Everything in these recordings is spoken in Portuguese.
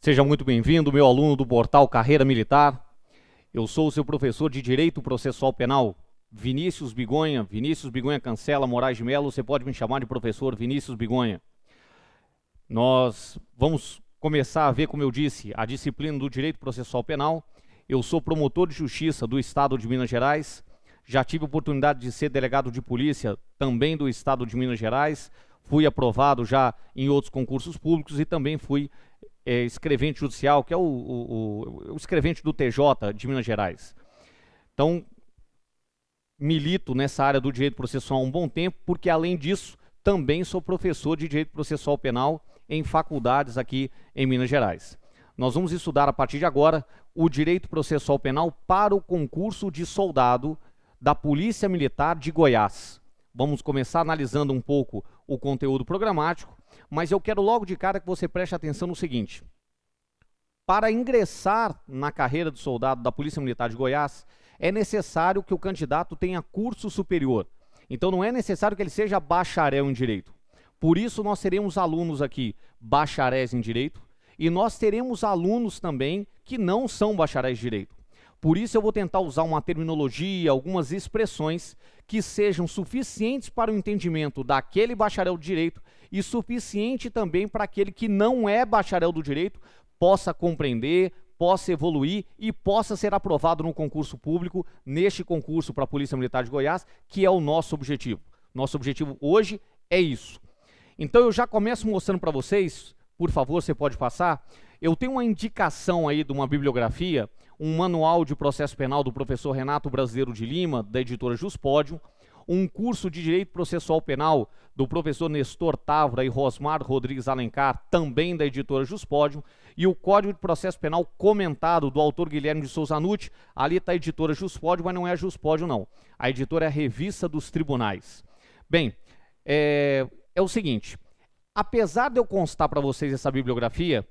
Seja muito bem-vindo, meu aluno do portal Carreira Militar. Eu sou o seu professor de Direito Processual Penal, Vinícius Bigonha Cancela Moraes de Melo. Você pode me chamar de professor Vinícius Bigonha. Nós vamos começar a ver, como eu disse, a disciplina do Direito Processual Penal. Eu sou promotor de Justiça do Estado de Minas Gerais. Já tive a oportunidade de ser delegado de polícia também do Estado de Minas Gerais. Fui aprovado já em outros concursos públicos e também fui escrevente judicial, que é o escrevente do TJ de Minas Gerais. Então, milito nessa área do direito processual há um bom tempo, porque além disso, também sou professor de direito processual penal em faculdades aqui em Minas Gerais. Nós vamos estudar a partir de agora o direito processual penal para o concurso de soldado da Polícia Militar de Goiás. Vamos começar analisando um pouco o conteúdo programático, mas eu quero logo de cara que você preste atenção no seguinte. Para ingressar na carreira de soldado da Polícia Militar de Goiás, é necessário que o candidato tenha curso superior. Então não é necessário que ele seja bacharel em Direito. Por isso nós teremos alunos aqui bacharéis em Direito e nós teremos alunos também que não são bacharéis de Direito. Por isso eu vou tentar usar uma terminologia, algumas expressões que sejam suficientes para o entendimento daquele bacharel de Direito e suficiente também para aquele que não é bacharel do Direito possa compreender, possa evoluir e possa ser aprovado no concurso público, neste concurso para a Polícia Militar de Goiás, que é o nosso objetivo. Nosso objetivo hoje é isso. Então eu já começo mostrando para vocês, por favor, você pode passar, eu tenho uma indicação aí de uma bibliografia, um manual de processo penal do professor Renato Brasileiro de Lima, da editora Juspódio, um curso de Direito Processual Penal do professor Nestor Távora e Rosmar Rodrigues Alencar, também da editora Juspódio, e o Código de Processo Penal comentado do autor Guilherme de Souza Nutti. Ali está a editora Juspódio, mas não é a Juspódio não. A editora é a Revista dos Tribunais. Bem, é o seguinte, apesar de eu constar para vocês essa bibliografia,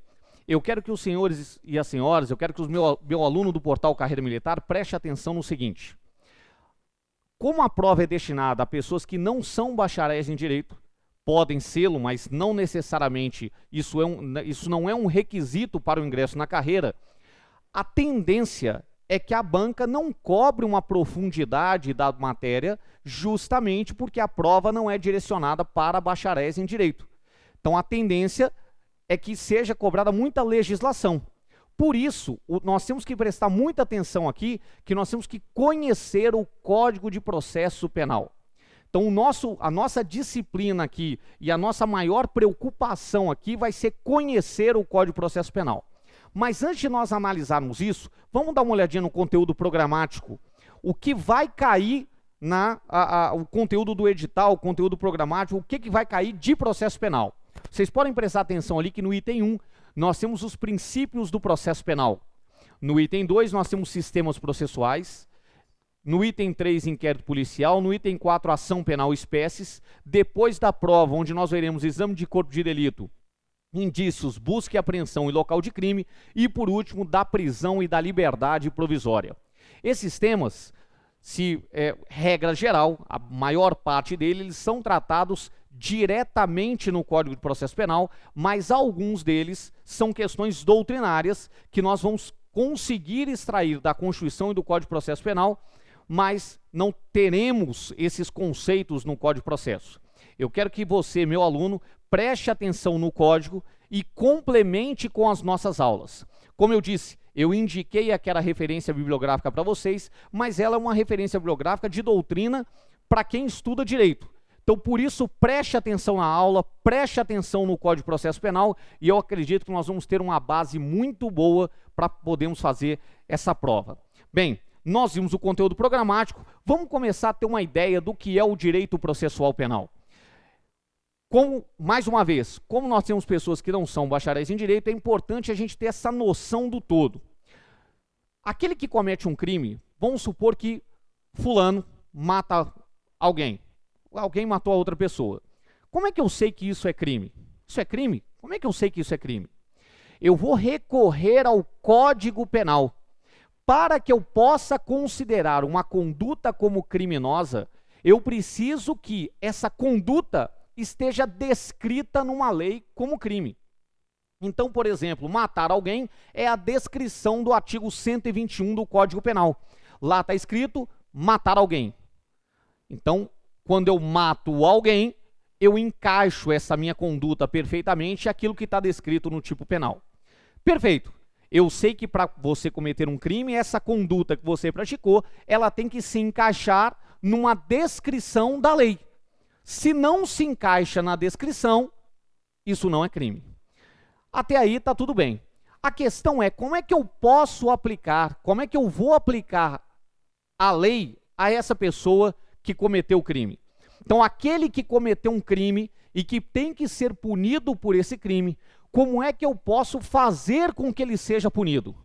eu quero que os senhores e as senhoras, eu quero que o meu aluno do portal Carreira Militar preste atenção no seguinte. Como a prova é destinada a pessoas que não são bacharéis em Direito, podem sê-lo, mas não necessariamente, isso não é um requisito para o ingresso na carreira, a tendência é que a banca não cobre uma profundidade da matéria justamente porque a prova não é direcionada para bacharéis em Direito. Então a tendência é que seja cobrada muita legislação. Por isso, nós temos que prestar muita atenção aqui, que nós temos que conhecer o Código de Processo Penal. Então, a nossa disciplina aqui e a nossa maior preocupação aqui vai ser conhecer o Código de Processo Penal. Mas antes de nós analisarmos isso, vamos dar uma olhadinha no conteúdo programático. O que vai cair o conteúdo do edital, o conteúdo programático, o que vai cair de processo penal. Vocês podem prestar atenção ali que no item 1 nós temos os princípios do processo penal. No item 2 nós temos sistemas processuais. No item 3, inquérito policial. No item 4, ação penal espécies. Depois da prova, onde nós veremos exame de corpo de delito, indícios, busca e apreensão e local de crime. E por último, da prisão e da liberdade provisória. Esses temas, regra geral, a maior parte deles, eles são tratados diretamente no Código de Processo Penal, mas alguns deles são questões doutrinárias que nós vamos conseguir extrair da Constituição e do Código de Processo Penal, mas não teremos esses conceitos no Código de Processo. Eu quero que você, meu aluno, preste atenção no Código e complemente com as nossas aulas. Como eu disse, eu indiquei aquela referência bibliográfica para vocês, mas ela é uma referência bibliográfica de doutrina para quem estuda Direito. Então, por isso, preste atenção na aula, preste atenção no Código de Processo Penal e eu acredito que nós vamos ter uma base muito boa para podermos fazer essa prova. Bem, nós vimos o conteúdo programático, vamos começar a ter uma ideia do que é o direito processual penal. Mais uma vez, como nós temos pessoas que não são bacharéis em Direito, é importante a gente ter essa noção do todo. Aquele que comete um crime, vamos supor que fulano mata alguém. Alguém matou a outra pessoa. Como é que eu sei que isso é crime? Isso é crime? Como é que eu sei que isso é crime? Eu vou recorrer ao Código Penal. Para que eu possa considerar uma conduta como criminosa, eu preciso que essa conduta esteja descrita numa lei como crime. Então, por exemplo, matar alguém é a descrição do artigo 121 do Código Penal. Lá está escrito matar alguém. Então, quando eu mato alguém, eu encaixo essa minha conduta perfeitamente aquilo que está descrito no tipo penal. Perfeito. Eu sei que para você cometer um crime, essa conduta que você praticou, ela tem que se encaixar numa descrição da lei. Se não se encaixa na descrição, isso não é crime. Até aí está tudo bem. A questão é como é que eu posso aplicar, como é que eu vou aplicar a lei a essa pessoa que cometeu o crime. Então, aquele que cometeu um crime e que tem que ser punido por esse crime, como é que eu posso fazer com que ele seja punido?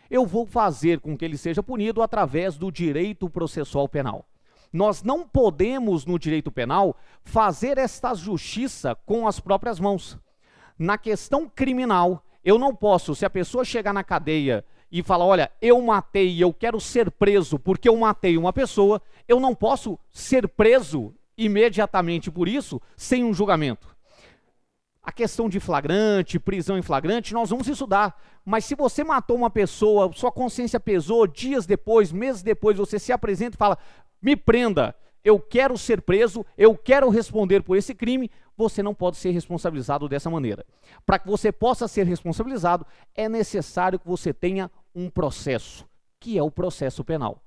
Eu vou fazer com que ele seja punido através do direito processual penal. Nós não podemos, no direito penal, fazer esta justiça com as próprias mãos. Na questão criminal, eu não posso, se a pessoa chegar na cadeia e falar, olha, eu matei e eu quero ser preso porque eu matei uma pessoa, eu não posso ser preso imediatamente por isso, sem um julgamento. A questão de flagrante, prisão em flagrante, nós vamos estudar. Mas se você matou uma pessoa, sua consciência pesou, dias depois, meses depois, você se apresenta e fala, me prenda, eu quero ser preso, eu quero responder por esse crime, você não pode ser responsabilizado dessa maneira. Para que você possa ser responsabilizado, é necessário que você tenha um processo, que é o processo penal.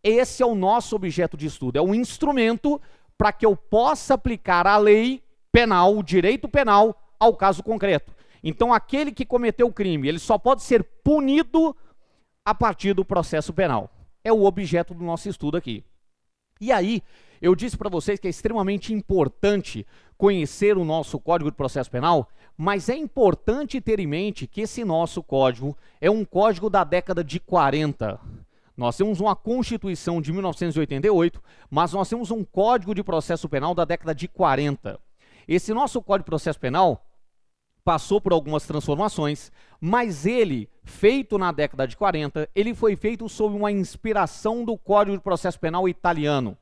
Esse é o nosso objeto de estudo, é um instrumento para que eu possa aplicar a lei penal, o direito penal, ao caso concreto. Então, aquele que cometeu o crime, ele só pode ser punido a partir do processo penal. É o objeto do nosso estudo aqui. E aí, eu disse para vocês que é extremamente importante conhecer o nosso Código de Processo Penal, mas é importante ter em mente que esse nosso código é um código da década de 40. Nós temos uma Constituição de 1988, mas nós temos um Código de Processo Penal da década de 40. Esse nosso Código de Processo Penal passou por algumas transformações, mas ele, feito na década de 40, ele foi feito sob uma inspiração do Código de Processo Penal italiano,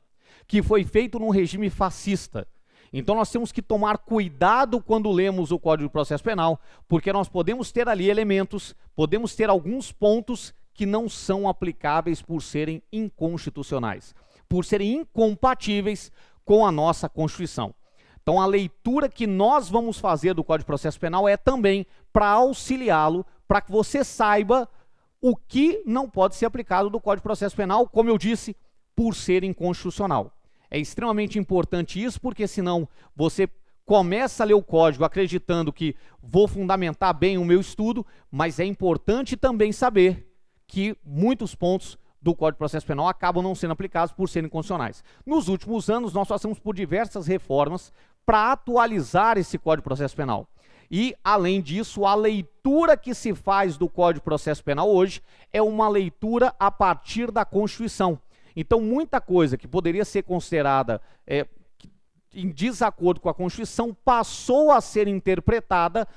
que foi feito num regime fascista. Então nós temos que tomar cuidado quando lemos o Código de Processo Penal, porque nós podemos ter ali elementos, podemos ter alguns pontos que não são aplicáveis por serem inconstitucionais, por serem incompatíveis com a nossa Constituição. Então, a leitura que nós vamos fazer do Código de Processo Penal é também para auxiliá-lo, para que você saiba o que não pode ser aplicado do Código de Processo Penal, como eu disse, por ser inconstitucional. É extremamente importante isso, porque senão você começa a ler o código acreditando que vou fundamentar bem o meu estudo, mas é importante também saber que muitos pontos do Código de Processo Penal acabam não sendo aplicados por serem constitucionais. Nos últimos anos, nós passamos por diversas reformas para atualizar esse Código de Processo Penal. E, além disso, a leitura que se faz do Código de Processo Penal hoje é uma leitura a partir da Constituição. Então, muita coisa que poderia ser considerada em desacordo com a Constituição passou a ser interpretada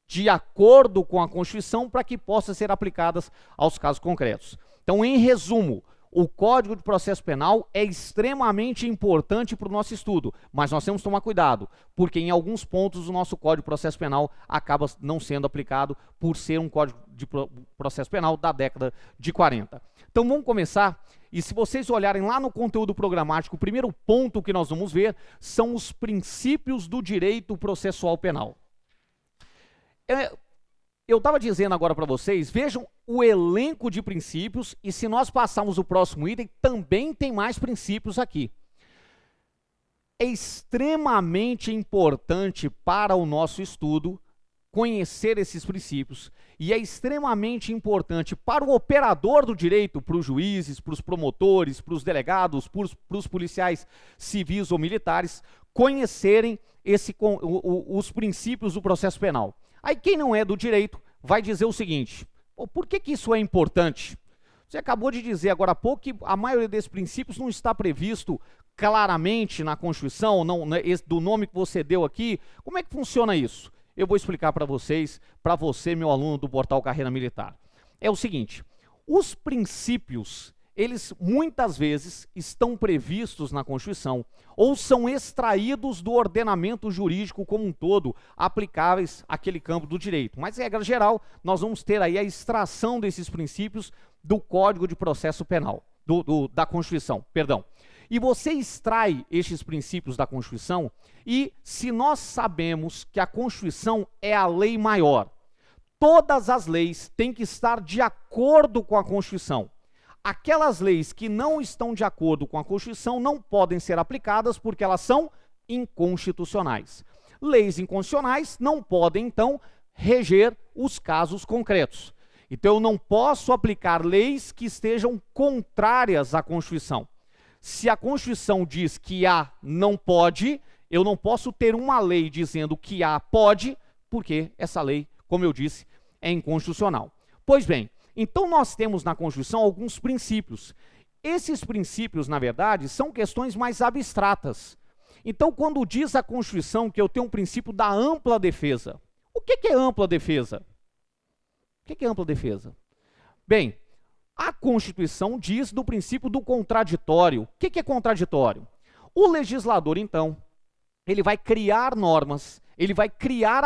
de acordo com a Constituição para que possa ser aplicadas aos casos concretos. Então, em resumo, o Código de Processo Penal é extremamente importante para o nosso estudo, mas nós temos que tomar cuidado, porque em alguns pontos o nosso Código de Processo Penal acaba não sendo aplicado por ser um Código de Processo Penal da década de 40. Então vamos começar, e se vocês olharem lá no conteúdo programático, o primeiro ponto que nós vamos ver são os princípios do direito processual penal. Eu estava dizendo agora para vocês, vejam o elenco de princípios, e se nós passarmos o próximo item, também tem mais princípios aqui. É extremamente importante para o nosso estudo conhecer esses princípios, e é extremamente importante para o operador do direito, para os juízes, para os promotores, para os delegados, para os policiais civis ou militares, conhecerem os princípios do processo penal. Aí quem não é do direito vai dizer o seguinte, por que isso é importante? Você acabou de dizer agora há pouco que a maioria desses princípios não está previsto claramente na Constituição, não, do nome que você deu aqui. Como é que funciona isso? Eu vou explicar para vocês, para você, meu aluno do portal Carreira Militar. É o seguinte, os princípios, eles muitas vezes estão previstos na Constituição ou são extraídos do ordenamento jurídico como um todo, aplicáveis àquele campo do direito. Mas, em regra geral, nós vamos ter aí a extração desses princípios do Código de Processo Penal, da Constituição, perdão. E você extrai estes princípios da Constituição e, se nós sabemos que a Constituição é a lei maior, todas as leis têm que estar de acordo com a Constituição. Aquelas leis que não estão de acordo com a Constituição não podem ser aplicadas porque elas são inconstitucionais. Leis inconstitucionais não podem, então, reger os casos concretos. Então, eu não posso aplicar leis que estejam contrárias à Constituição. Se a Constituição diz que A não pode, eu não posso ter uma lei dizendo que A pode, porque essa lei, como eu disse, é inconstitucional. Pois bem, então nós temos na Constituição alguns princípios. Esses princípios, na verdade, são questões mais abstratas. Então, quando diz a Constituição que eu tenho um princípio da ampla defesa, o que é ampla defesa? O que é ampla defesa? Bem, a Constituição diz do princípio do contraditório. O que é contraditório? O legislador, então, ele vai criar normas, ele vai criar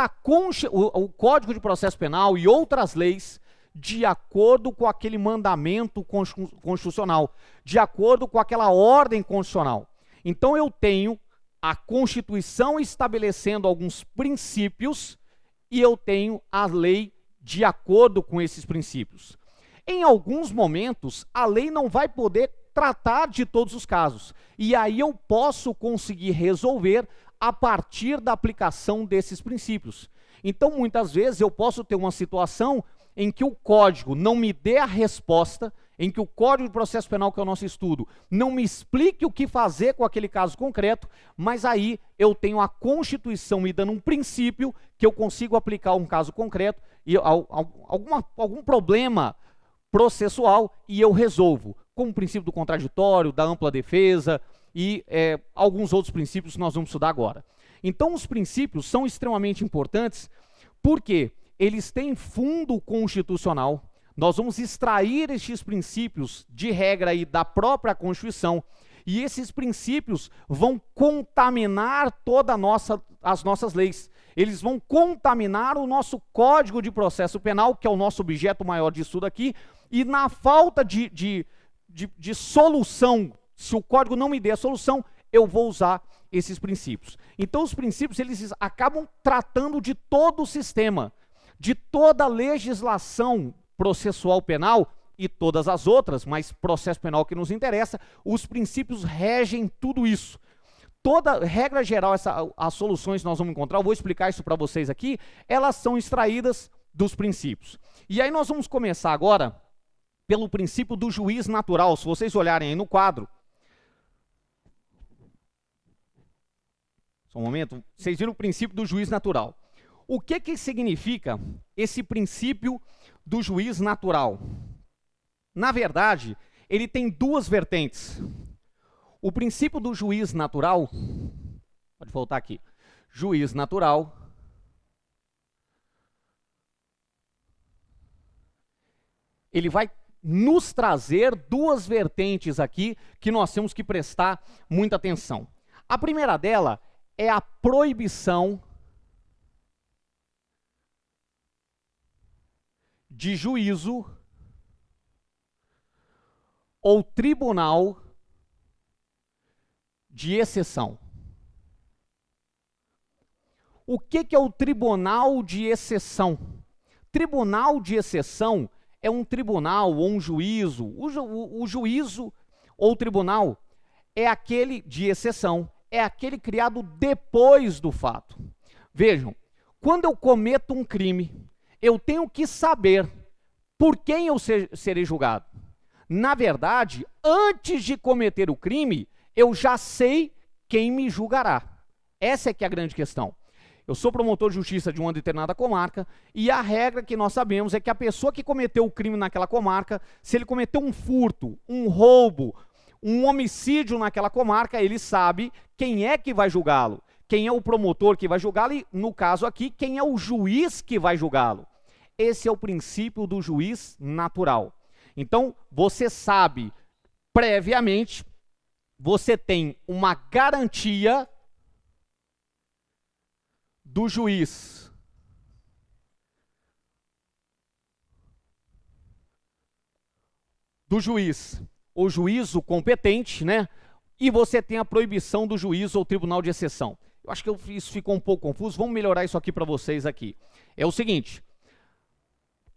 o Código de Processo Penal e outras leis de acordo com aquele mandamento constitucional, de acordo com aquela ordem constitucional. Então eu tenho a Constituição estabelecendo alguns princípios e eu tenho a lei de acordo com esses princípios. Em alguns momentos, a lei não vai poder tratar de todos os casos, e aí eu posso conseguir resolver a partir da aplicação desses princípios. Então, muitas vezes, eu posso ter uma situação em que o código não me dê a resposta, em que o Código de Processo Penal, que é o nosso estudo, não me explique o que fazer com aquele caso concreto, mas aí eu tenho a Constituição me dando um princípio que eu consigo aplicar a um caso concreto, e algum problema processual, e eu resolvo, como o princípio do contraditório, da ampla defesa e alguns outros princípios que nós vamos estudar agora. Então, os princípios são extremamente importantes porque eles têm fundo constitucional. Nós vamos extrair estes princípios de regra aí da própria Constituição e esses princípios vão contaminar as nossas leis. Eles vão contaminar o nosso Código de Processo Penal, que é o nosso objeto maior de estudo aqui, e na falta de solução, se o código não me der a solução, eu vou usar esses princípios. Então, os princípios, eles acabam tratando de todo o sistema, de toda a legislação processual penal e todas as outras, mas processo penal que nos interessa, os princípios regem tudo isso. Toda regra geral, as soluções que nós vamos encontrar, eu vou explicar isso para vocês aqui, elas são extraídas dos princípios. E aí nós vamos começar agora pelo princípio do juiz natural. Se vocês olharem aí no quadro, só um momento, vocês viram o princípio do juiz natural. O que significa esse princípio do juiz natural? Na verdade, ele tem duas vertentes. O princípio do juiz natural, pode voltar aqui, juiz natural, ele vai nos trazer duas vertentes aqui que nós temos que prestar muita atenção. A primeira dela é a proibição de juízo ou tribunal de exceção. O que é o tribunal de exceção? Tribunal de exceção é um tribunal ou um juízo. O juízo ou tribunal é aquele de exceção, é aquele criado depois do fato. Vejam, quando eu cometo um crime, eu tenho que saber por quem eu serei julgado. Na verdade, antes de cometer o crime, eu já sei quem me julgará. Essa é que é a grande questão. Eu sou promotor de justiça de uma determinada comarca e a regra que nós sabemos é que a pessoa que cometeu o crime naquela comarca, se ele cometeu um furto, um roubo, um homicídio naquela comarca, ele sabe quem é que vai julgá-lo, quem é o promotor que vai julgá-lo e, no caso aqui, quem é o juiz que vai julgá-lo. Esse é o princípio do juiz natural. Então, você sabe previamente, você tem uma garantia do juiz ou juízo competente, né? E você tem a proibição do juiz ou tribunal de exceção. Eu acho que isso ficou um pouco confuso, vamos melhorar isso aqui para vocês aqui. É o seguinte,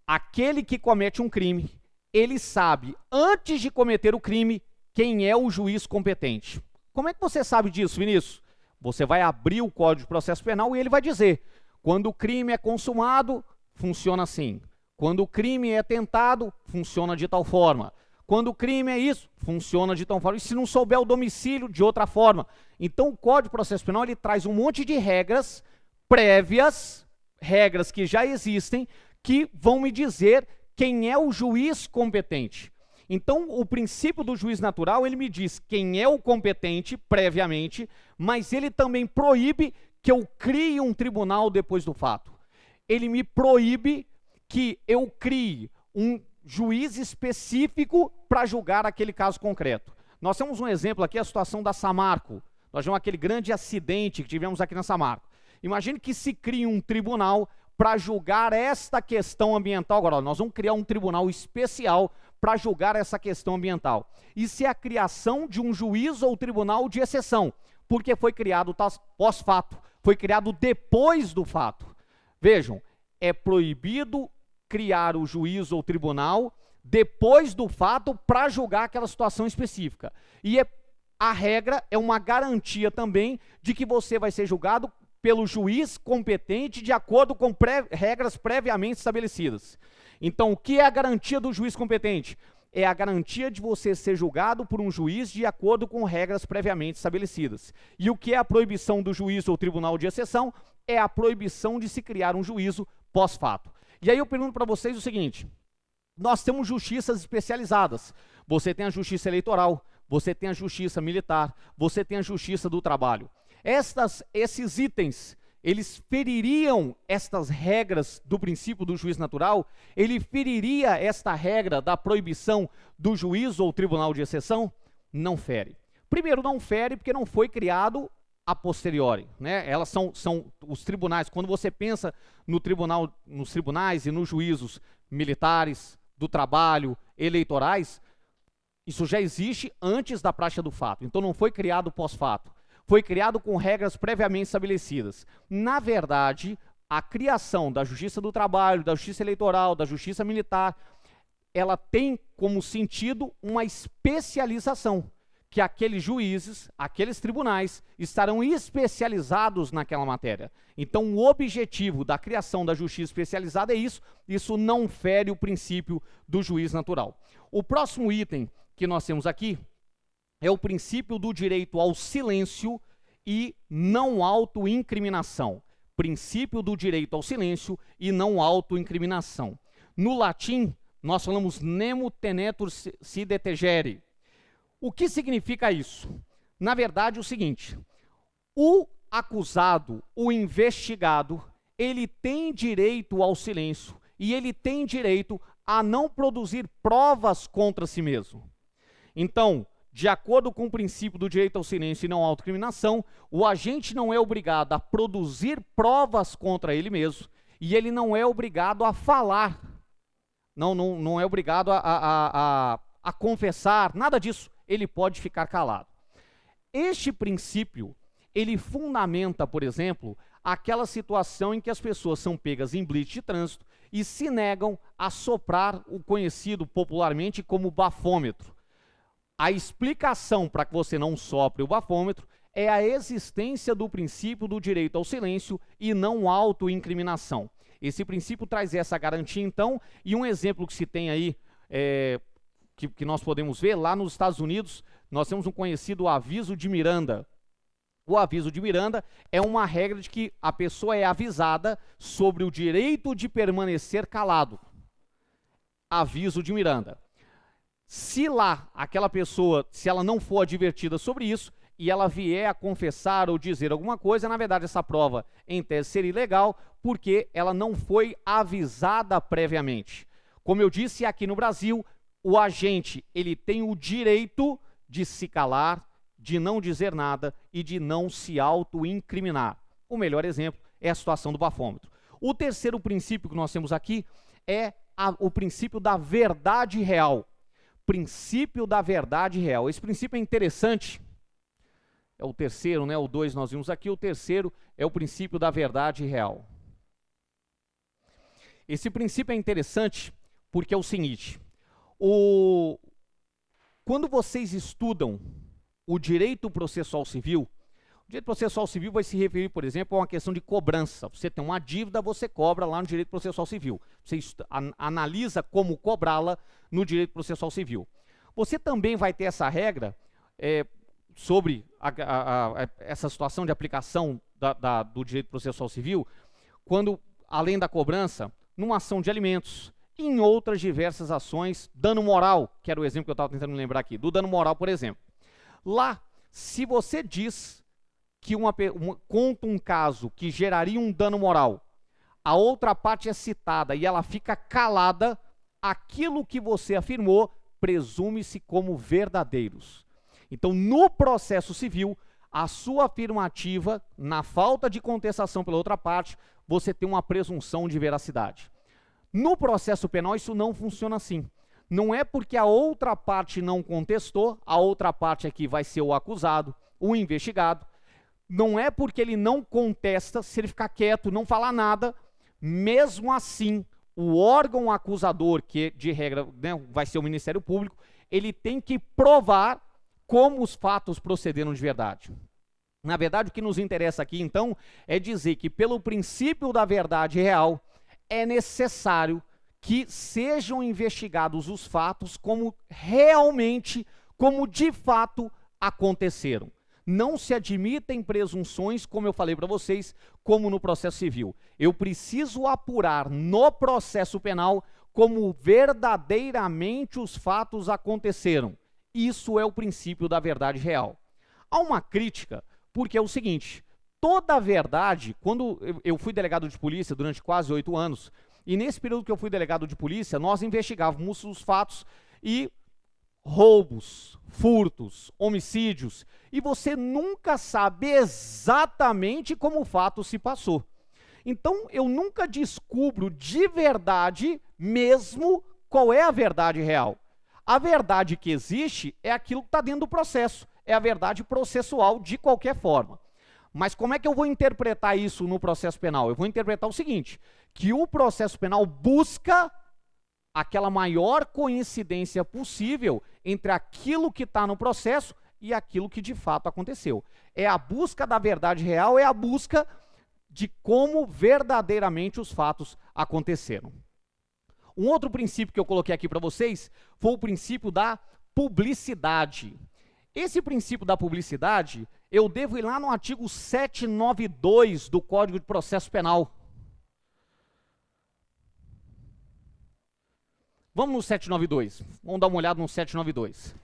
aquele que comete um crime, ele sabe, antes de cometer o crime, quem é o juiz competente. Como é que você sabe disso, Vinícius? Você vai abrir o Código de Processo Penal e ele vai dizer, quando o crime é consumado, funciona assim. Quando o crime é tentado, funciona de tal forma. Quando o crime é isso, funciona de tal forma. E se não souber o domicílio, de outra forma. Então, o Código de Processo Penal, ele traz um monte de regras prévias, regras que já existem, que vão me dizer quem é o juiz competente. Então, o princípio do juiz natural, ele me diz quem é o competente previamente, mas ele também proíbe que eu crie um tribunal depois do fato. Ele me proíbe que eu crie um juiz específico para julgar aquele caso concreto. Nós temos um exemplo aqui, a situação da Samarco. Nós tivemos aquele grande acidente que tivemos aqui na Samarco. Imagine que se crie um tribunal para julgar esta questão ambiental. Agora, nós vamos criar um tribunal especial para julgar essa questão ambiental. Isso é a criação de um juiz ou tribunal de exceção, porque foi criado pós-fato, foi criado depois do fato. Vejam, é proibido criar o juiz ou tribunal depois do fato para julgar aquela situação específica. E a regra é uma garantia também de que você vai ser julgado pelo juiz competente de acordo com regras previamente estabelecidas. Então, o que é a garantia do juiz competente? É a garantia de você ser julgado por um juiz de acordo com regras previamente estabelecidas. E o que é a proibição do juiz ou tribunal de exceção? É a proibição de se criar um juízo pós-fato. E aí eu pergunto para vocês o seguinte, nós temos justiças especializadas. Você tem a justiça eleitoral, você tem a justiça militar, você tem a justiça do trabalho. Esses itens, eles feririam estas regras do princípio do juiz natural? Ele feriria esta regra da proibição do juiz ou tribunal de exceção? Não fere. Primeiro, não fere porque não foi criado a posteriori, né? Elas são os tribunais. Quando você pensa no tribunal, nos tribunais e nos juízos militares, do trabalho, eleitorais, isso já existe antes da prática do fato. Então não foi criado pós-fato. Foi criado com regras previamente estabelecidas. Na verdade, a criação da Justiça do Trabalho, da Justiça Eleitoral, da Justiça Militar, ela tem como sentido uma especialização, que aqueles juízes, aqueles tribunais, estarão especializados naquela matéria. Então, o objetivo da criação da justiça especializada é isso não fere o princípio do juiz natural. O próximo item que nós temos aqui é o princípio do direito ao silêncio e não autoincriminação. Princípio do direito ao silêncio e não autoincriminação. No latim, nós falamos nemo tenetur si detegere. O que significa isso? Na verdade, o seguinte, o acusado, o investigado, ele tem direito ao silêncio e ele tem direito a não produzir provas contra si mesmo. Então, de acordo com o princípio do direito ao silêncio e não à autoincriminação, o agente não é obrigado a produzir provas contra ele mesmo e ele não é obrigado a falar, não é obrigado a confessar, nada disso, ele pode ficar calado. Este princípio, ele fundamenta, por exemplo, aquela situação em que as pessoas são pegas em blitz de trânsito e se negam a soprar o conhecido popularmente como bafômetro. A explicação para que você não sopre o bafômetro é a existência do princípio do direito ao silêncio e não autoincriminação. Esse princípio traz essa garantia, então, e um exemplo que se tem aí, que nós podemos ver, lá nos Estados Unidos, nós temos um conhecido aviso de Miranda. O aviso de Miranda é uma regra de que a pessoa é avisada sobre o direito de permanecer calado. Aviso de Miranda. Se lá, aquela pessoa, se ela não for advertida sobre isso, e ela vier a confessar ou dizer alguma coisa, na verdade essa prova, em tese, seria ilegal, porque ela não foi avisada previamente. Como eu disse, aqui no Brasil, o agente ele tem o direito de se calar, de não dizer nada e de não se auto-incriminar. O melhor exemplo é a situação do bafômetro. O terceiro princípio que nós temos aqui é o princípio da verdade real. Princípio da verdade real. Esse princípio é interessante. É o terceiro, né? O 2 nós vimos aqui. O terceiro é o princípio da verdade real. Esse princípio é interessante porque é o seguinte. Quando vocês estudam o direito processual civil, o direito processual civil vai se referir, por exemplo, a uma questão de cobrança. Você tem uma dívida, você cobra lá no direito processual civil. Você analisa como cobrá-la no direito processual civil. Você também vai ter essa regra sobre essa situação de aplicação do direito processual civil, quando, além da cobrança, numa ação de alimentos, em outras diversas ações, dano moral, que era o exemplo que eu estava tentando me lembrar aqui, do dano moral, por exemplo. Lá, se você diz que conta um caso que geraria um dano moral, a outra parte é citada e ela fica calada, aquilo que você afirmou presume-se como verdadeiros. Então, no processo civil, a sua afirmativa, na falta de contestação pela outra parte, você tem uma presunção de veracidade. No processo penal, isso não funciona assim. Não é porque a outra parte não contestou, a outra parte aqui vai ser o acusado, o investigado. Não é porque ele não contesta, se ele ficar quieto, não falar nada, mesmo assim, o órgão acusador, que de regra, né, vai ser o Ministério Público, ele tem que provar como os fatos procederam de verdade. Na verdade, o que nos interessa aqui, então, é dizer que pelo princípio da verdade real, é necessário que sejam investigados os fatos como realmente, como de fato aconteceram. Não se admitem presunções, como eu falei para vocês, como no processo civil. Eu preciso apurar no processo penal como verdadeiramente os fatos aconteceram. Isso é o princípio da verdade real. Há uma crítica, porque é o seguinte, toda a verdade, quando eu fui delegado de polícia durante quase 8 anos, e nesse período que eu fui delegado de polícia, nós investigávamos os fatos e roubos, furtos, homicídios, e você nunca sabe exatamente como o fato se passou. Então, eu nunca descubro de verdade mesmo qual é a verdade real. A verdade que existe é aquilo que está dentro do processo, é a verdade processual de qualquer forma. Mas como é que eu vou interpretar isso no processo penal? Eu vou interpretar o seguinte, que o processo penal busca aquela maior coincidência possível entre aquilo que está no processo e aquilo que de fato aconteceu. É a busca da verdade real, é a busca de como verdadeiramente os fatos aconteceram. Um outro princípio que eu coloquei aqui para vocês foi o princípio da publicidade. Esse princípio da publicidade, eu devo ir lá no artigo 792 do Código de Processo Penal. Vamos no 792, vamos dar uma olhada no 792.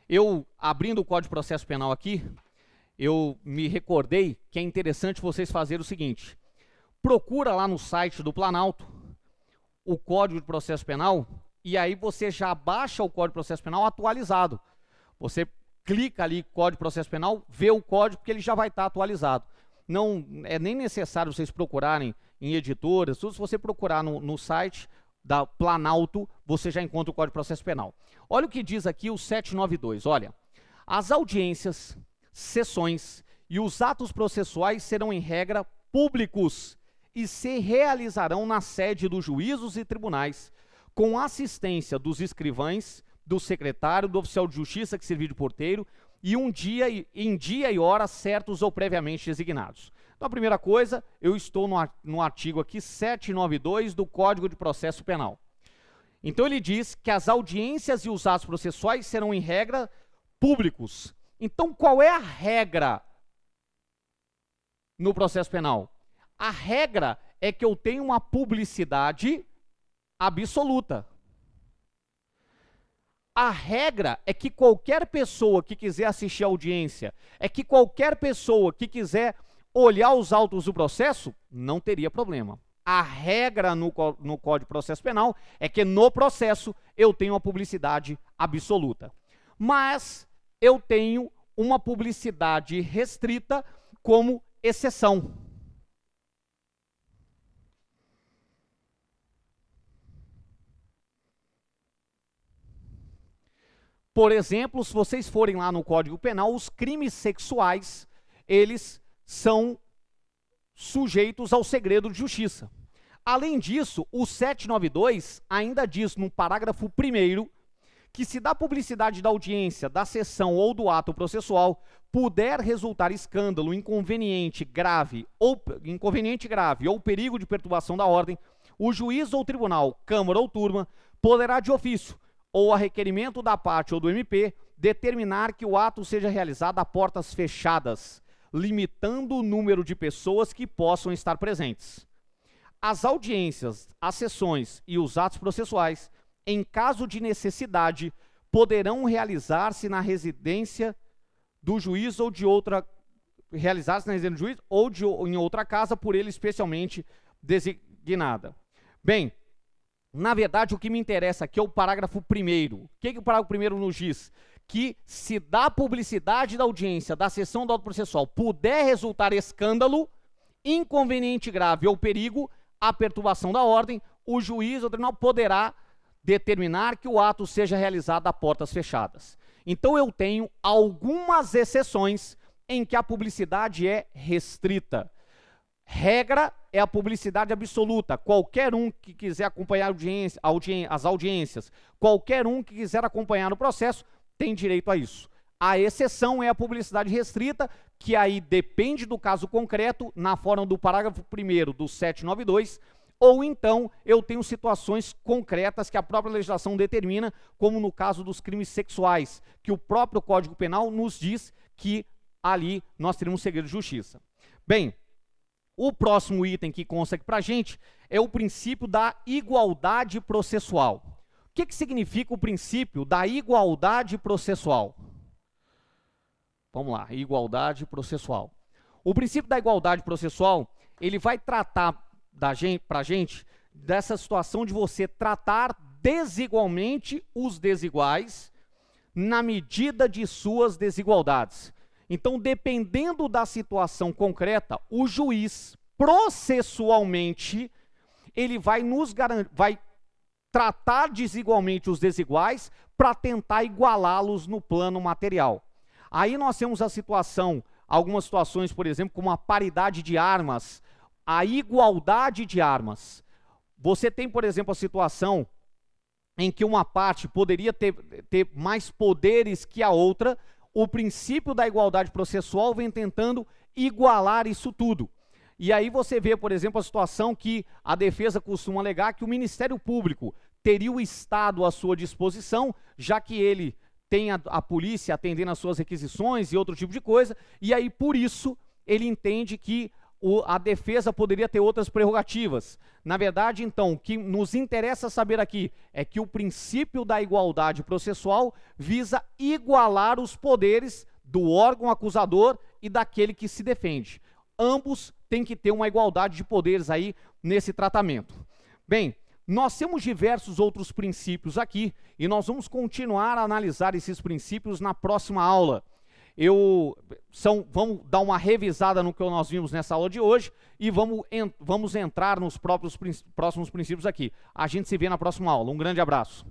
Eu, abrindo o Código de Processo Penal aqui, eu me recordei que é interessante vocês fazerem o seguinte, procura lá no site do Planalto o Código de Processo Penal e aí você já baixa o Código de Processo Penal atualizado. Você clica ali, Código de Processo Penal, vê o código porque ele já vai estar atualizado. Não é nem necessário vocês procurarem em editoras, tudo, se você procurar no site da Planalto, você já encontra o Código de Processo Penal. Olha o que diz aqui o 792, olha, as audiências, sessões e os atos processuais serão em regra públicos e se realizarão na sede dos juízos e tribunais, com assistência dos escrivães, do secretário, do oficial de justiça que servir de porteiro, e em dia e hora certos ou previamente designados. Então, a primeira coisa, eu estou no artigo aqui 792 do Código de Processo Penal. Então, ele diz que as audiências e os atos processuais serão, em regra, públicos. Então, qual é a regra no processo penal? A regra é que eu tenho uma publicidade absoluta. A regra é que qualquer pessoa que quiser assistir a audiência, é que qualquer pessoa que quiser olhar os autos do processo, não teria problema. a regra no Código de Processo Penal é que no processo eu tenho a publicidade absoluta. Mas eu tenho uma publicidade restrita como exceção. Por exemplo, se vocês forem lá no Código Penal, os crimes sexuais, eles são sujeitos ao segredo de justiça. Além disso, o 792 ainda diz no parágrafo 1º que se da publicidade da audiência, da sessão ou do ato processual puder resultar escândalo, inconveniente grave ou perigo de perturbação da ordem, o juiz ou tribunal, câmara ou turma, poderá de ofício ou a requerimento da parte ou do MP, determinar que o ato seja realizado a portas fechadas, limitando o número de pessoas que possam estar presentes. As audiências, as sessões e os atos processuais, em caso de necessidade, poderão realizar-se na residência do juiz ou em outra casa por ele especialmente designada. Bem, na verdade, o que me interessa aqui é o parágrafo 1º. O que o parágrafo 1º nos diz? Que se da publicidade da audiência, da sessão do auto processual, puder resultar escândalo, inconveniente grave ou perigo à perturbação da ordem, o juiz ou tribunal poderá determinar que o ato seja realizado a portas fechadas. Então eu tenho algumas exceções em que a publicidade é restrita. Regra é a publicidade absoluta. Qualquer um que quiser acompanhar as audiências, qualquer um que quiser acompanhar o processo, tem direito a isso. A exceção é a publicidade restrita, que aí depende do caso concreto, na forma do parágrafo 1º do 792, ou então eu tenho situações concretas que a própria legislação determina, como no caso dos crimes sexuais, que o próprio Código Penal nos diz que ali nós teremos segredo de justiça. Bem, o próximo item que consta aqui para a gente é o princípio da igualdade processual. O que significa o princípio da igualdade processual? Vamos lá, igualdade processual. O princípio da igualdade processual, ele vai tratar para a gente dessa situação de você tratar desigualmente os desiguais na medida de suas desigualdades. Então, dependendo da situação concreta, o juiz, processualmente, ele vai tratar desigualmente os desiguais para tentar igualá-los no plano material. Aí nós temos a situação, algumas situações, por exemplo, como a paridade de armas, a igualdade de armas. Você tem, por exemplo, a situação em que uma parte poderia ter mais poderes que a outra. O princípio da igualdade processual vem tentando igualar isso tudo. E aí você vê, por exemplo, a situação que a defesa costuma alegar que o Ministério Público teria o Estado à sua disposição, já que ele tem a polícia atendendo às suas requisições e outro tipo de coisa, e aí por isso ele entende que a defesa poderia ter outras prerrogativas. Na verdade, então, o que nos interessa saber aqui é que o princípio da igualdade processual visa igualar os poderes do órgão acusador e daquele que se defende. Ambos têm que ter uma igualdade de poderes aí nesse tratamento. Bem, nós temos diversos outros princípios aqui e nós vamos continuar a analisar esses princípios na próxima aula. Vamos dar uma revisada no que nós vimos nessa aula de hoje e vamos entrar nos próximos princípios aqui. A gente se vê na próxima aula. Um grande abraço.